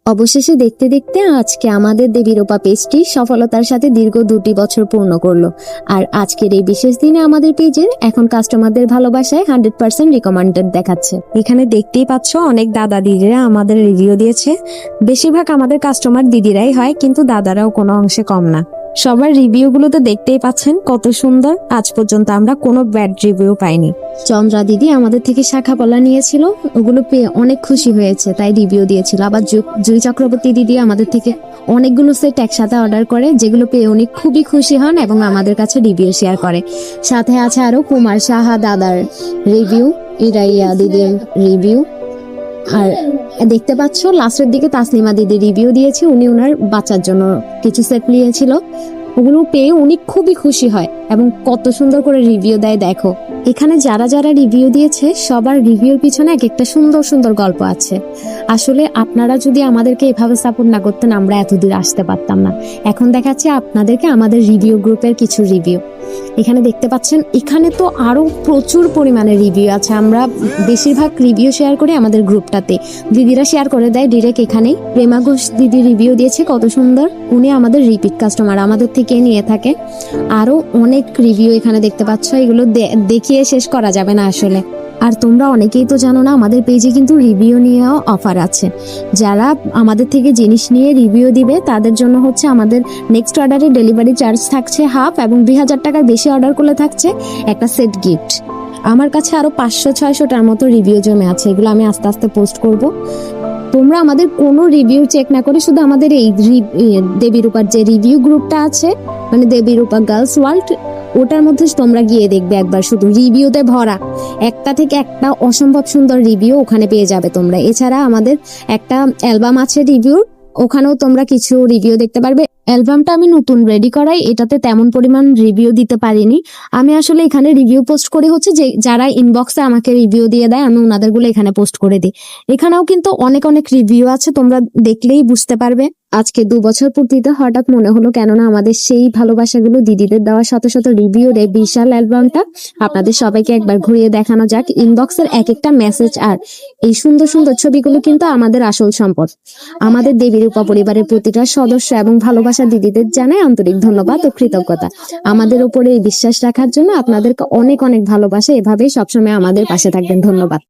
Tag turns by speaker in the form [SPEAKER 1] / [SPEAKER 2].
[SPEAKER 1] অবশেষে দেখতে দেখতে আজকে আমাদের দেবী রূপা পেজটি সফলতার সাথে দীর্ঘ 2টি বছর পূর্ণ করলো। আর আজকের এই বিশেষ দিনে আমাদের পেজের এখন কাস্টমারদের ভালোবাসায় 100% রিকমেন্ডেড দেখাচ্ছে।
[SPEAKER 2] এখানে দেখতেই পাচ্ছ অনেক দাদা দিদিরা আমাদের রিভিউ দিয়েছে। বেশিরভাগ আমাদের কাস্টমার দিদিরাই হয়, কিন্তু দাদারাও কোনো অংশে কম না। সবার রিভিউ গুলো তো দেখতেই পাচ্ছেন কত সুন্দর। আজ পর্যন্ত আমরা কোনো ব্যাড রিভিউ পাইনি।
[SPEAKER 1] চন্দ্রা দিদি আমাদের থেকে শাখা পলা নিয়েছিল, ওগুলো পেয়ে অনেক খুশি হয়েছে, তাই রিভিউ দিয়েছিল। আবার জুই চক্রবর্তী দিদি আমাদের থেকে অনেকগুলো সেট একসাথে অর্ডার করে, যেগুলো পেয়ে উনি খুবই খুশি হন এবং আমাদের কাছে রিভিউ শেয়ার করে। সাথে আছে আরো কুমার সাহা দাদার রিভিউ, ইরাইয়া দিদির রিভিউ। আর দেখতে পাচ্ছ লাস্টের দিকে তাসলিমা দিদি রিভিউ দিয়েছে, উনি ওনার বাচ্চার জন্য কিছু সেট নিয়েছিল, ওগুলো পেয়ে উনি খুবই খুশি হয় এবং কত সুন্দর করে রিভিউ দেয় দেখো। এখানে যারা যারা রিভিউ দিয়েছে সবার রিভিউর পিছনে এক একটা সুন্দর সুন্দর গল্প আছে। আসলে আপনারা যদি আমাদেরকে এভাবে সাপোর্ট না করতেন আমরা এতদূর আসতে পারতাম না। এখন দেখাচ্ছি আপনাদেরকে আমাদের রিভিউ গ্রুপের কিছু রিভিউ। এখানে দেখতে পাচ্ছেন, এখানে তো আরো প্রচুর পরিমাণে রিভিউ আছে। আমরা বেশিরভাগ রিভিউ শেয়ার করি আমাদের গ্রুপটাতে, দিদিরা শেয়ার করে দেয় ডিরেক্ট এখানেই। প্রেমা ঘোষ দিদি রিভিউ দিয়েছে, কত সুন্দর, উনি আমাদের রিপিট কাস্টমার, আমাদের থেকে নিয়ে থাকে। আরো অনেক রিভিউ এখানে দেখতে পাচ্ছ, এগুলো দেখিয়ে শেষ করা যাবে না আসলে। আর তোমরা অনেকেই তো জানো না আমাদের পেজে কিন্তু রিভিউ নিয়েও অফার আছে। যারা আমাদের থেকে জিনিস নিয়ে রিভিউ দিবে তাদের জন্য হচ্ছে আমাদের নেক্সট অর্ডারে ডেলিভারি চার্জ থাকছে হাফ, এবং 2000 টাকার বেশি অর্ডার করলে থাকছে একটা সেট গিফট। আমার কাছে আরো 500-600টার মতো রিভিউ জমে আছে, এগুলো আমি আস্তে আস্তে পোস্ট করব। তোমরা আমাদের কোনো রিভিউ চেক না করে শুধু আমাদের এই দেবী রূপার যে রিভিউ গ্রুপটা আছে, মানে দেবী রূপা গার্লস ওয়ার্ল্ড, ওটার মধ্যে তোমরা গিয়ে দেখবে একবার, শুধু রিভিউতে ভরা, একটা থেকে একটা অসম্ভব সুন্দর রিভিউ ওখানে পেয়ে যাবে তোমরা। এছাড়া আমাদের একটা অ্যালবাম আছে রিভিউ, ওখানেও তোমরা কিছু রিভিউ দেখতে পারবে। অ্যালবামটা আমি নতুন রেডি করাই, এটাতে তেমন পরিমাণ রিভিউ দিতে পারিনি। আমি আসলে এখানে রিভিউ পোস্ট করি হচ্ছে যে যারা ইনবক্সে আমাকে রিভিউ দিয়ে দেয়, আমি ওনাদেরগুলো এখানে পোস্ট করে দিই। এখানেও কিন্তু অনেক অনেক রিভিউ আছে, তোমরা দেখলেই বুঝতে পারবে। আজকে 2 বছর পূর্তিতে হঠাৎ মনে হলো, কেননা আমাদের সেই ভালোবাসাগুলো দিদিদের দেওয়া শত শত রিভিউর এই বিশাল অ্যালবামটা আপনাদের সবাইকে একবার ঘুরিয়ে দেখানো যাক। ইনবক্সের এক একটা মেসেজ আর এই সুন্দর সুন্দর ছবিগুলো কিন্তু আমাদের আসল সম্পদ। আমাদের দেবী রূপা পরিবারের প্রতিটা সদস্য এবং ভালোবাসা দিদিদের জানাই আন্তরিক ধন্যবাদ ও কৃতজ্ঞতা। আমাদের উপরে এই বিশ্বাস রাখার জন্য আপনাদেরকে অনেক অনেক ভালোবাসা, এভাবেই সবসময় আমাদের পাশে থাকবেন। ধন্যবাদ।